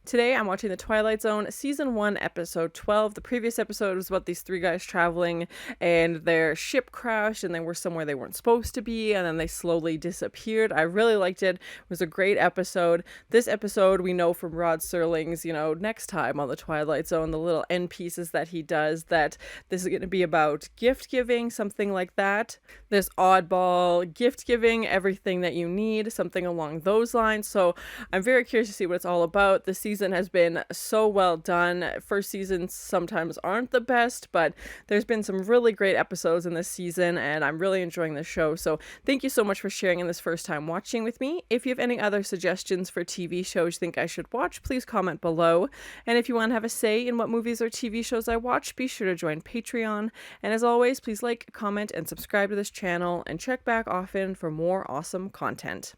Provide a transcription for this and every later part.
Today I'm watching the Twilight Zone Season 1, Episode 12. The previous episode was about these three guys traveling and their ship crashed and they were somewhere they weren't supposed to be and then they slowly disappeared. I really liked it. It was a great episode. This episode we know from Rod Serling's, next time on the Twilight Zone, the little end pieces that he does, that this is going to be about gift giving, something like that. This oddball gift giving, everything that you need, something along those lines. So I'm very curious to see what it's all about. The season has been so well done. First seasons sometimes aren't the best, but there's been some really great episodes in this season and I'm really enjoying the show. So thank you so much for sharing in this first time watching with me. If you have any other suggestions for TV shows you think I should watch, please comment below. And if you want to have a say in what movies or TV shows I watch, be sure to join Patreon. And as always, please like, comment, and subscribe to this channel and check back often for more awesome content.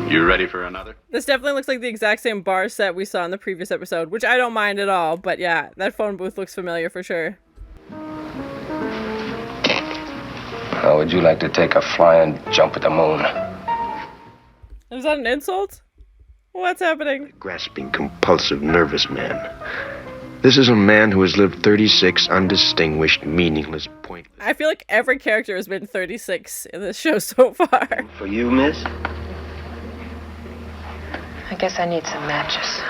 You ready for another? This definitely looks like the exact same bar set we saw in the previous episode, which I don't mind at all, but yeah, that phone booth looks familiar for sure. How would you like to take a flying jump at the moon? Is that an insult? What's happening? Grasping, compulsive, nervous man. This is a man who has lived 36 undistinguished, meaningless, pointless... I feel like every character has been 36 in this show so far. For you, miss? I guess I need some matches.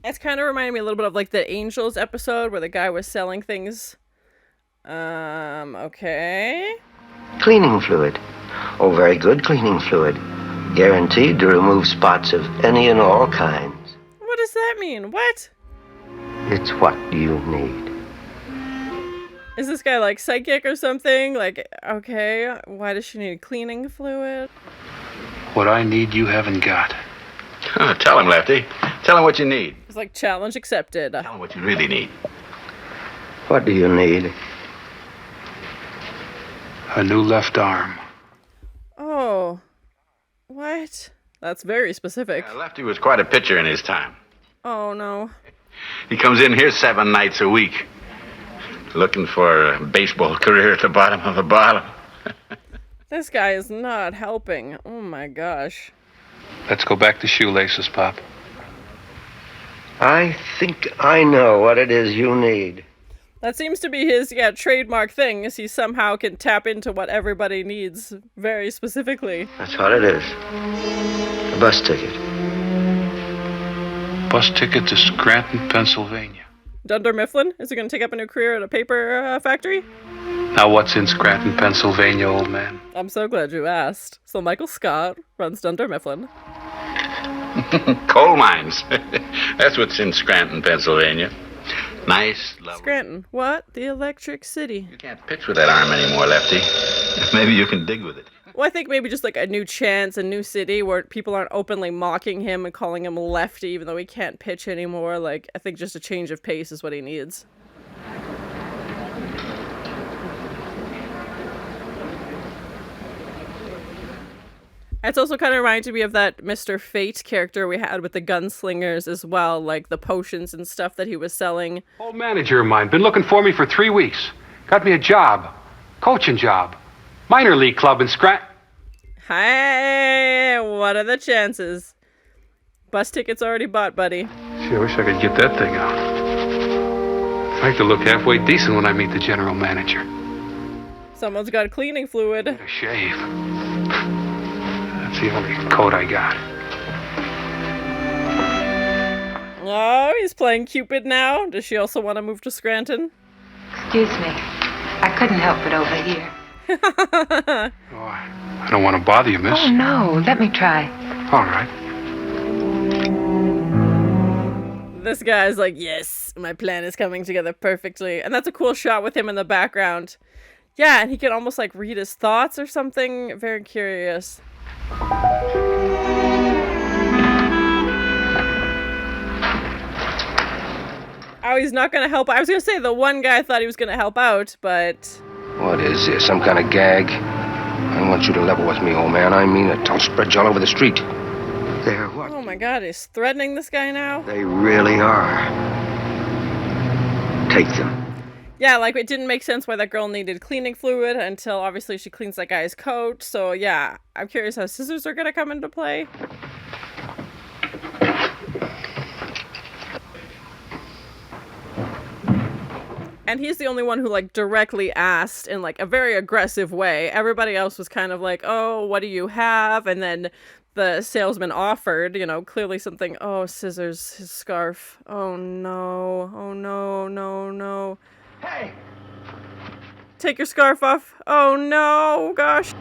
It's kind of reminding me a little bit of like the Angels episode where the guy was selling things. Okay. Cleaning fluid. Oh, very good cleaning fluid. Guaranteed to remove spots of any and all kinds. What does that mean? What? It's what you need. Is this guy like psychic or something? Like, okay, why does she need cleaning fluid? What I need, you haven't got. Tell him, Lefty. Tell him what you need. It's like challenge accepted. Tell him what you really need. What do you need? A new left arm. Oh. What? That's very specific. Lefty was quite a pitcher in his time. Oh, no. He comes in here 7 nights a week, looking for a baseball career at the bottom of the bottom. This guy is not helping. Oh, my gosh. Let's go back to shoelaces, Pop. I think I know what it is you need. That seems to be his, trademark thing, is he somehow can tap into what everybody needs very specifically. That's what it is. A bus ticket. Bus ticket to Scranton, Pennsylvania. Dunder Mifflin? Is he going to take up a new career at a paper factory? Now what's in Scranton, Pennsylvania, old man? I'm so glad you asked. So Michael Scott runs Dunder Mifflin. Coal mines. That's what's in Scranton, Pennsylvania. Nice, lovely. Scranton. What? The Electric City. You can't pitch with that arm anymore, Lefty. Maybe you can dig with it. Well, I think maybe just like a new chance, a new city where people aren't openly mocking him and calling him lefty even though he can't pitch anymore. Like, I think just a change of pace is what he needs. It's also kind of reminded me of that Mr. Fate character we had with the gunslingers as well, like the potions and stuff that he was selling. Old manager of mine, been looking for me for 3 weeks. Got me a job. Coaching job. Minor league club in Hey, what are the chances? Bus ticket's already bought, buddy. Gee, I wish I could get that thing out. I'd like to look halfway decent when I meet the general manager. Someone's got cleaning fluid. A shave. That's the only coat I got. Oh, he's playing Cupid now. Does she also want to move to Scranton? Excuse me. I couldn't help it over here. Oh, I don't want to bother you, miss. Oh, no. Let me try. All right. This guy's like, yes, my plan is coming together perfectly. And that's a cool shot with him in the background. Yeah, and he can almost like read his thoughts or something. Very curious. Oh, he's not going to help. I was going to say the one guy thought he was going to help out, but... What is this, some kind of gag? I want you to level with me, old man. I mean it. I'll spread you all over the street. They're what? Oh my god, he's threatening this guy now? They really are. Take them. Yeah, like, it didn't make sense why that girl needed cleaning fluid until obviously she cleans that guy's coat. So, yeah, I'm curious how scissors are gonna come into play. And he's the only one who, like, directly asked in, like, a very aggressive way. Everybody else was kind of like, oh, what do you have? And then the salesman offered, you know, clearly something, oh, scissors, his scarf. Oh, no. Oh, no, no, no. Hey! Take your scarf off. Oh, no, gosh.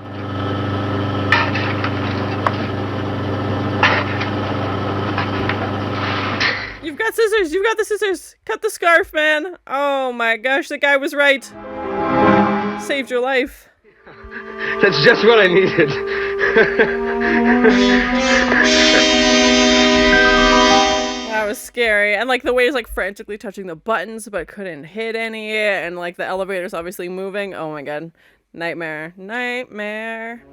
You've got scissors. You've got the scissors. Cut the scarf, man. Oh my gosh, the guy was right. Saved your life. That's just what I needed. That was scary. And like the way he's like frantically touching the buttons but couldn't hit any. And like the elevator's obviously moving. Oh my god. Nightmare. Nightmare.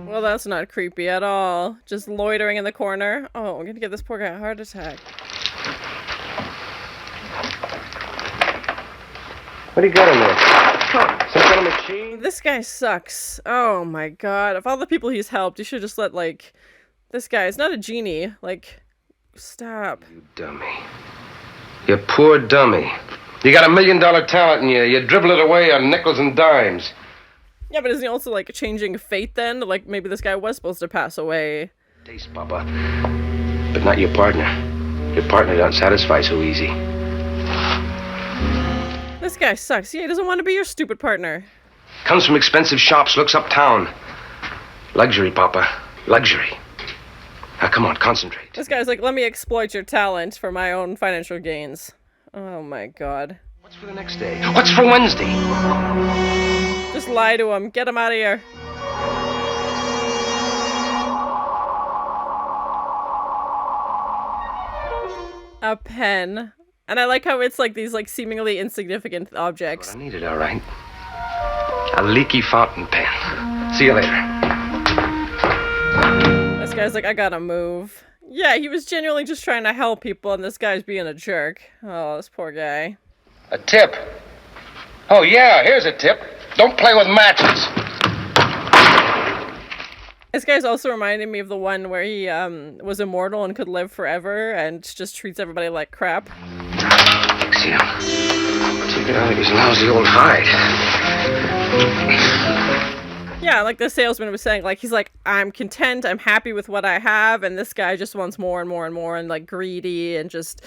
Well, that's not creepy at all. Just loitering in the corner. Oh, I'm gonna give this poor guy a heart attack. What do you got in there? Some kind of machine? This guy sucks. Oh my god. Of all the people he's helped, you should just let, like... This guy is not a genie. Like, stop. You dummy. You poor dummy. You got $1 million talent in you. You dribble it away on nickels and dimes. Yeah, but isn't he also, like, changing fate then? Like, maybe this guy was supposed to pass away. Taste, Papa. But not your partner. Your partner don't satisfy so easy. This guy sucks. Yeah, he doesn't want to be your stupid partner. Comes from expensive shops, looks uptown. Luxury, Papa. Luxury. Now, come on, concentrate. This guy's like, let me exploit your talent for my own financial gains. Oh my god. What's for the next day? What's for Wednesday? Just lie to him. Get him out of here. A pen. And I like how it's like these like seemingly insignificant objects. I need it, all right. A leaky fountain pen. See you later. This guy's like, I gotta move. Yeah, he was genuinely just trying to help people, and this guy's being a jerk. Oh, this poor guy. A tip. Oh, yeah, here's a tip. Don't play with matches. This guy's also reminding me of the one where he was immortal and could live forever and just treats everybody like crap. See him. Take it out of his lousy old hide. Yeah, like the salesman was saying, like, he's like, I'm content, I'm happy with what I have, and this guy just wants more and more and more and, like, greedy and just,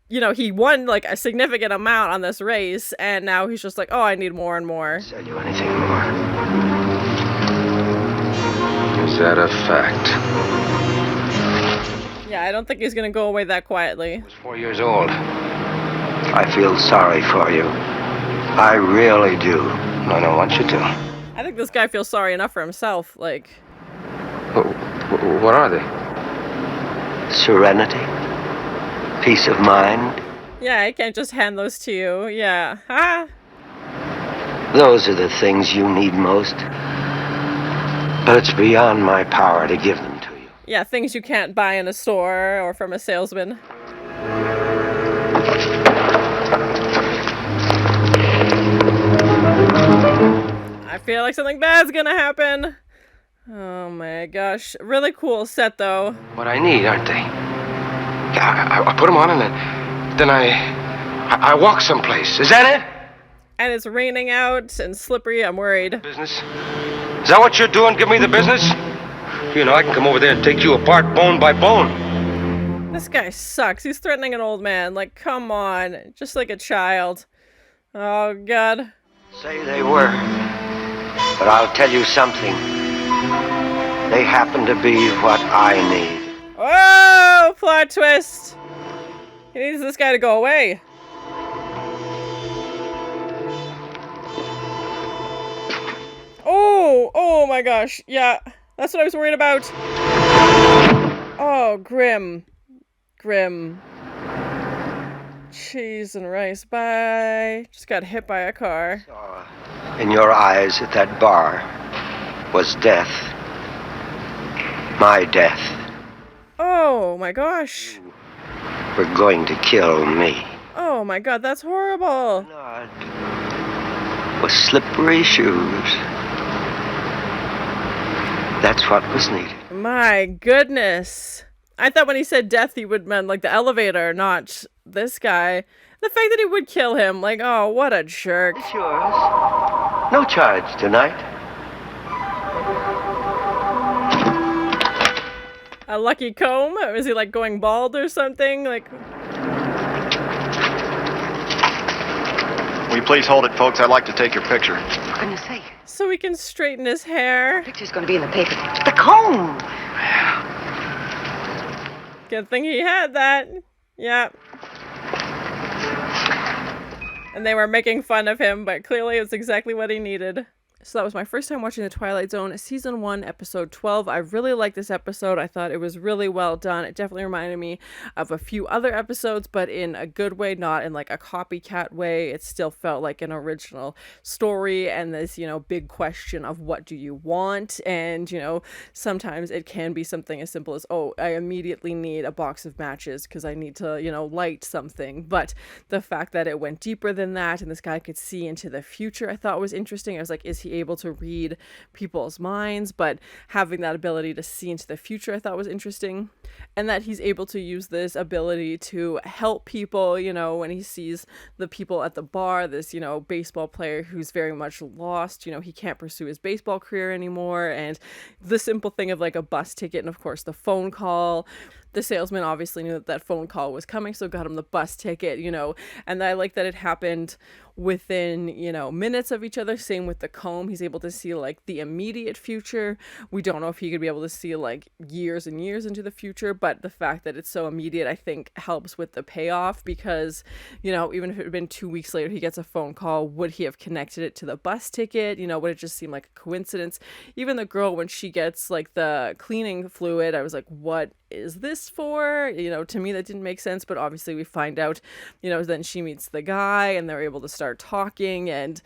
you know, he won, like, a significant amount on this race, and now he's just like, oh, I need more and more. Sell you anything more? Is that a fact? Yeah, I don't think he's gonna go away that quietly. I was 4 years old. I feel sorry for you. I really do. I don't want you to. I think this guy feels sorry enough for himself, like... What are they? Serenity. Peace of mind. Yeah, I can't just hand those to you. Yeah. Ha! Those are the things you need most. But it's beyond my power to give them to you. Yeah, things you can't buy in a store or from a salesman. I feel like something bad's gonna happen. Oh my gosh. Really cool set, though. What I need, aren't they? Yeah, I put them on and then I walk someplace. Is that it? And it's raining out and slippery. I'm worried. Business? Is that what you're doing? Give me the business? You know, I can come over there and take you apart bone by bone. This guy sucks. He's threatening an old man. Like, come on. Just like a child. Oh, God. Say they were. But I'll tell you something. They happen to be what I need. Oh, plot twist. He needs this guy to go away. Oh my gosh. Yeah, that's what I was worried about. Oh, grim. Grim. Cheese and rice. Bye. Just got hit by a car. In your eyes at that bar was death. My death. Oh, Oh my gosh. We're going to kill me. Oh my god, that's horrible. Not with slippery shoes. That's what was needed. My goodness. I thought when he said death, he would meant like the elevator, not this guy. The fact that he would kill him, like, oh, what a jerk. It's yours. No charge tonight. A lucky comb? Was he like going bald or something? Like, Will you please hold it, folks? I'd like to take your picture. For goodness sake. so he can straighten his hair. Picture's going to be in the paper. The comb! Good thing he had that. Yeah. And they were making fun of him, but clearly it was exactly what he needed. So that was my first time watching The Twilight Zone, Season 1, Episode 12. I really liked this episode. I thought it was really well done. It definitely reminded me of a few other episodes, but in a good way, not in like a copycat way. It still felt like an original story and this, big question of what do you want? And, sometimes it can be something as simple as, oh, I immediately need a box of matches because I need to, light something. But the fact that it went deeper than that and this guy could see into the future, I thought was interesting. I was like, is he able to read people's minds? But having that ability to see into the future I thought was interesting, and that he's able to use this ability to help people, when he sees the people at the bar, this baseball player who's very much lost, he can't pursue his baseball career anymore, and the simple thing of like a bus ticket and of course the phone call. The salesman obviously knew that phone call was coming, so got him the bus ticket, and I like that it happened within, minutes of each other. Same with the comb. He's able to see like the immediate future. We don't know if he could be able to see like years and years into the future, but the fact that it's so immediate, I think helps with the payoff because, even if it had been 2 weeks later, he gets a phone call, would he have connected it to the bus ticket? Would it just seem like a coincidence? Even the girl, when she gets like the cleaning fluid, I was like, what is this for? To me that didn't make sense, but obviously we find out, then she meets the guy and they're able to start talking, and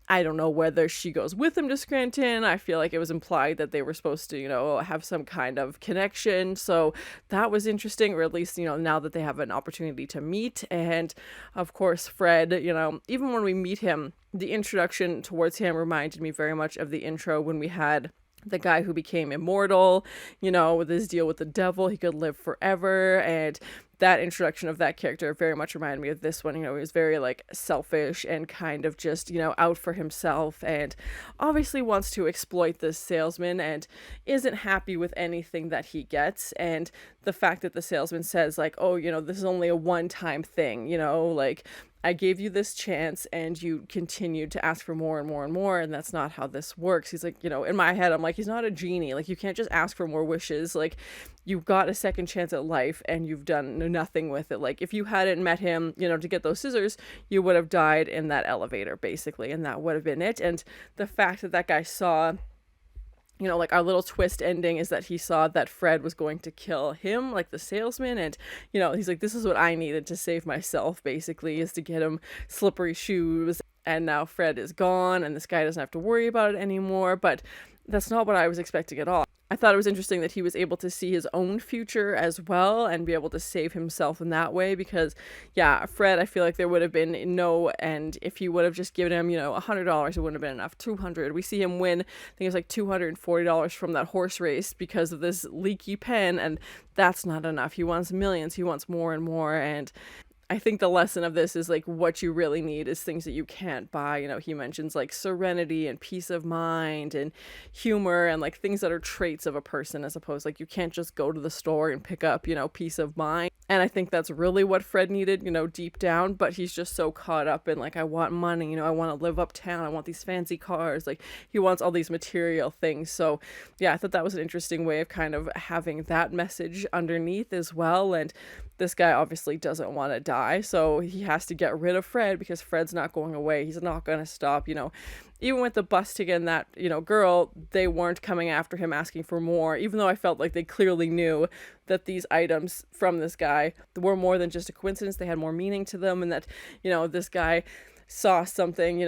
I don't know whether she goes with him to Scranton. I feel like it was implied that they were supposed to, have some kind of connection. So that was interesting, or at least, now that they have an opportunity to meet. And of course, Fred, even when we meet him, the introduction towards him reminded me very much of the intro when we had the guy who became immortal, with his deal with the devil, he could live forever. And that introduction of that character very much reminded me of this one. He was very like selfish and kind of just, out for himself, and obviously wants to exploit this salesman and isn't happy with anything that he gets. And the fact that the salesman says like, oh, this is only a one-time thing, like I gave you this chance and you continued to ask for more and more and more, and that's not how this works. He's like, in my head, I'm like, he's not a genie. Like, you can't just ask for more wishes. Like, you've got a second chance at life and you've done nothing with it. Like, if you hadn't met him, to get those scissors, you would have died in that elevator, basically, and that would have been it. And the fact that that guy saw, like our little twist ending is that he saw that Fred was going to kill him, like the salesman. And, he's like, this is what I needed to save myself, basically, is to get him slippery shoes. And now Fred is gone and this guy doesn't have to worry about it anymore. But that's not what I was expecting at all. I thought it was interesting that he was able to see his own future as well and be able to save himself in that way, because Fred, I feel like there would have been no end if he would have just given him, $100. It wouldn't have been enough. $200. We see him win, I think it was like $240 from that horse race because of this leaky pen, and that's not enough. He wants millions. He wants more and more. And I think the lesson of this is like what you really need is things that you can't buy. He mentions like serenity and peace of mind and humor and like things that are traits of a person, as opposed like you can't just go to the store and pick up, peace of mind. And I think that's really what Fred needed, deep down, but he's just so caught up in like, I want money, I want to live uptown, I want these fancy cars, like he wants all these material things. So I thought that was an interesting way of kind of having that message underneath as well. And this guy obviously doesn't want to die, so he has to get rid of Fred because Fred's not going away. He's not going to stop, even with the bus ticket and that, girl, they weren't coming after him asking for more, even though I felt like they clearly knew that these items from this guy were more than just a coincidence. They had more meaning to them, and that, this guy saw something,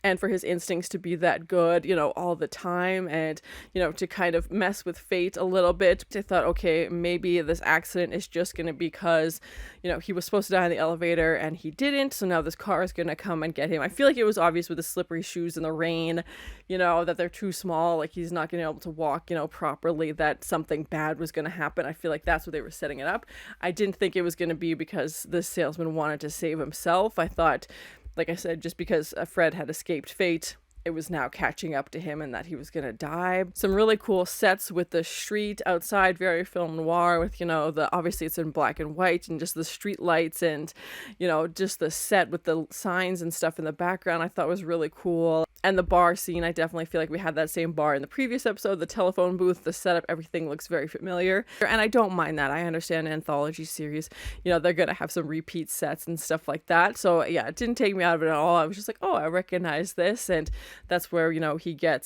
and for his instincts to be that good, you know, all the time, and, you know, to kind of mess with fate a little bit. I thought, okay, maybe this accident is just going to be because, you know, he was supposed to die in the elevator and he didn't, so now this car is going to come and get him. I feel like it was obvious with the slippery shoes in the rain, you know, that they're too small, like he's not going to be able to walk, you know, properly, that something bad was going to happen. I feel like that's what they were setting it up. I didn't think it was going to be because the salesman wanted to save himself. I thought, like I said, just because Fred had escaped fate, it was now catching up to him and that he was gonna die. Some really cool sets with the street outside, very film noir, with, you know, the obviously it's in black and white, and just the street lights, and, you know, just the set with the signs and stuff in the background I thought was really cool. And the bar scene, I definitely feel like we had that same bar in the previous episode. The telephone booth, the setup, everything looks very familiar. And I don't mind that. I understand an anthology series, you know, they're going to have some repeat sets and stuff like that. So yeah, it didn't take me out of it at all. I was just like, oh, I recognize this. And that's where, you know,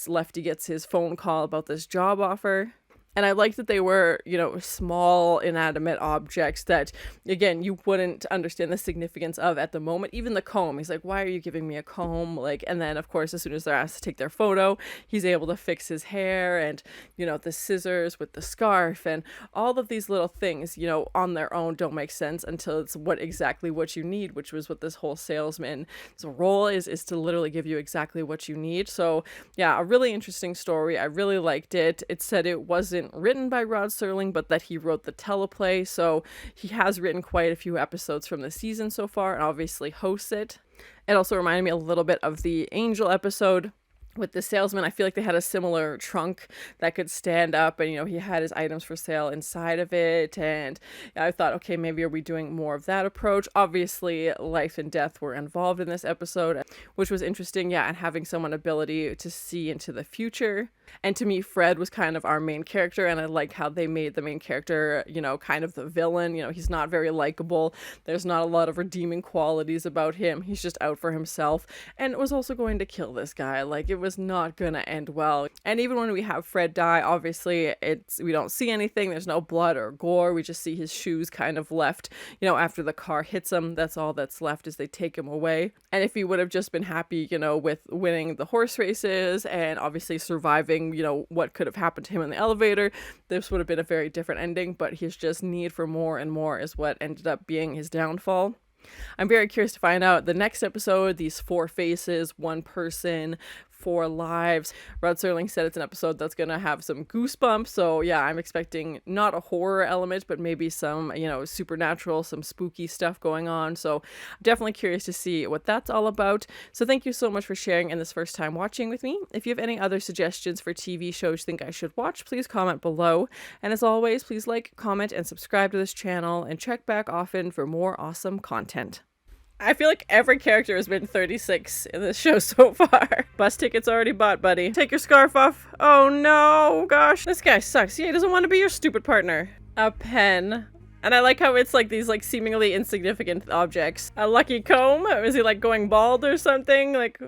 Lefty gets his phone call about this job offer. And I like that they were, you know, small, inanimate objects that, again, you wouldn't understand the significance of at the moment. Even the comb, he's like, why are you giving me a comb? Like, and then, of course, as soon as they're asked to take their photo, he's able to fix his hair, and, you know, the scissors with the scarf, and all of these little things, you know, on their own don't make sense until it's exactly what you need, which was what this whole salesman's role is to literally give you exactly what you need. So, yeah, a really interesting story. I really liked it. It said it wasn't written by Rod Serling, but that he wrote the teleplay, so he has written quite a few episodes from the season so far and obviously hosts it. It also reminded me a little bit of the Angel episode with the salesman. I feel like they had a similar trunk that could stand up, and, you know, he had his items for sale inside of it, and I thought, okay, maybe are we doing more of that approach? Obviously, life and death were involved in this episode, which was interesting, yeah, and having someone ability to see into the future. And to me, Fred was kind of our main character, and I like how they made the main character, you know, kind of the villain. You know, he's not very likable. There's not a lot of redeeming qualities about him. He's just out for himself, and was also going to kill this guy. Like, it was not gonna end well. And even when we have Fred die, obviously we don't see anything. There's no blood or gore. We just see his shoes kind of left, you know, after the car hits him. That's all that's left, is they take him away. And if he would have just been happy, you know, with winning the horse races and obviously surviving, you know, what could have happened to him in the elevator, this would have been a very different ending. But his just need for more and more is what ended up being his downfall. I'm very curious to find out the next episode, these 4 faces, 1 person, 4 lives. Rod Serling said it's an episode that's gonna have some goosebumps, so yeah, I'm expecting not a horror element, but maybe some, you know, supernatural, some spooky stuff going on. So I'm definitely curious to see what that's all about. So thank you so much for sharing in this first time watching with me. If you have any other suggestions for TV shows you think I should watch, please comment below. And as always, please like, comment, and subscribe to this channel, and check back often for more awesome content. I feel like every character has been 36 in this show so far. Bus tickets already bought, buddy. Take your scarf off. Oh no, gosh. This guy sucks. Yeah, he doesn't want to be your stupid partner. A pen. And I like how it's like these like seemingly insignificant objects. A lucky comb? Is he like going bald or something? Like...